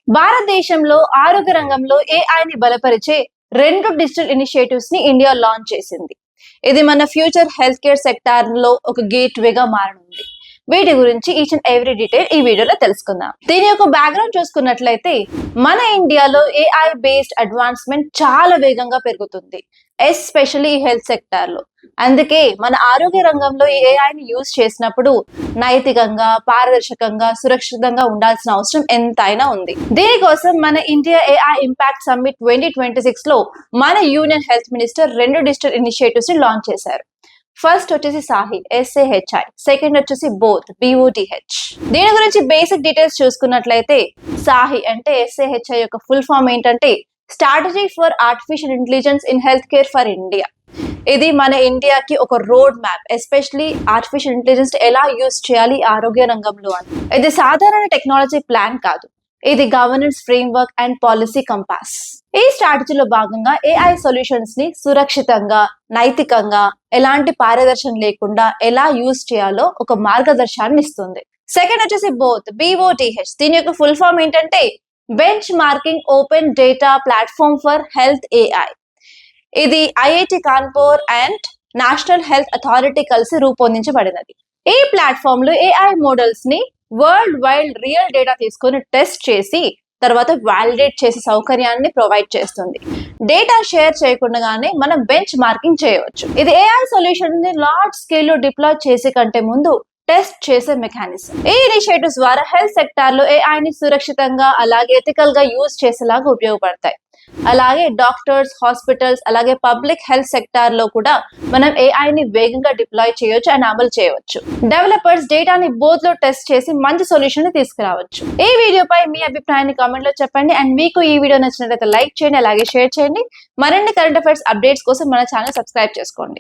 భారతదేశంలో ఆరోగ్య రంగంలో ఏఐని బలపరిచే 2 డిజిటల్ ఇనిషియేటివ్స్ ని ఇండియా లాంచ్ చేసింది. ఇది మన ఫ్యూచర్ హెల్త్ కేర్ సెక్టార్ లో ఒక గేట్వేగా మారనుంది. వీటి గురించి ఈచ్ అండ్ ఎవ్రీ డీటెయిల్ ఈ వీడియోలో తెలుసుకుందాం. దీని యొక్క బ్యాక్గ్రౌండ్ చూసుకున్నట్లయితే మన ఇండియాలో ఏఐ బేస్డ్ అడ్వాన్స్మెంట్ చాలా వేగంగా పెరుగుతుంది, ఎస్పెషల్లీ ఈ హెల్త్ సెక్టార్ లో. అందుకే మన ఆరోగ్య రంగంలో ఈ ఏఐని యూజ్ చేసినప్పుడు నైతికంగా, పారదర్శకంగా, సురక్షితంగా ఉండాల్సిన అవసరం ఎంతైనా ఉంది. దీనికోసం మన ఇండియా ఏఐ ఇంపాక్ట్ సమ్మిట్ 2026 లో మన union health minister 2 digital initiatives ని లాంచ్ చేశారు. ఫస్ట్ వచ్చేసి సాహి SAHI, సెకండ్ వచ్చేసి బోత్ BOTH. దీని గురించి బేసిక్ డీటెయిల్స్ చూసుకున్నట్లయితే సాహి అంటే SAHI యొక్క ఫుల్ ఫామ్ ఏంటంటే strategy for artificial intelligence in health care for India. ఇది మన ఇండియాకి ఒక road map, especially artificial intelligence ఎలా యూజ్ చేయాలి ఆరోగ్య రంగంలో అని. ఇది సాధారణ టెక్నాలజీ ప్లాన్ కాదు, ఇది governance framework and policy compass. ఈ స్ట్రాటజీలో భాగంగా ఏఐ సొల్యూషన్స్ ని సురక్షితంగా, నైతికంగా, ఎలాంటి పారదర్శనం లేకుండా ఎలా యూజ్ చేయాలో ఒక మార్గదర్శనాన్ని ఇస్తుంది. సెకండ్ వచ్చేసి BOTH. దీని యొక్క ఫుల్ ఫామ్ ఏంటంటే bench marking open data platform for health AI. ఇది IIT Kanpur and national health authority కలిసి రూపొందించబడినది. ఈ ప్లాట్ఫామ్ లో ఏఐ మోడల్స్ ని వరల్డ్ వైడ్ రియల్ డేటా తీసుకొని టెస్ట్ చేసి తర్వాత వాలిడేట్ చేసే సౌకర్యాన్ని ప్రొవైడ్ చేస్తుంది. డేటా షేర్ చేయకుండానే మనం బెంచ్ మార్కింగ్ చేయవచ్చు. ఇది ఏఐ సొల్యూషన్ ని లార్జ్ స్కేల్ లో డిప్లాయ్ చేసే కంటే ముందు టెస్ట్ చేసే మెకానిజం. ఈ ఇనిషియేటివ్స్ ద్వారా హెల్త్ సెక్టార్ లో ఏఐ ని సురక్షితంగా అలాగే ఎథికల్ గా యూజ్ చేసేలాగా ఉపయోగపడతాయి. అలాగే డాక్టర్స్, హాస్పిటల్స్, అలాగే పబ్లిక్ హెల్త్ సెక్టార్ లో కూడా మనం ఏఐ ని వేగంగా డిప్లాయ్ చేయొచ్చు అండ్ అమలు చేయవచ్చు. డెవలపర్స్ డేటాని బోత్ లో టెస్ట్ చేసి మంచి సొల్యూషన్ ని తీసుకురావచ్చు. ఈ వీడియోపై మీ అభిప్రాయాన్ని కామెంట్ లో చెప్పండి. అండ్ మీకు ఈ వీడియో నచ్చినట్లయితే లైక్ చేయండి, అలాగే షేర్ చేయండి. మరిన్ని కరెంట్ అఫైర్స్ అప్డేట్స్ కోసం మన ఛానల్ సబ్స్క్రైబ్ చేసుకోండి.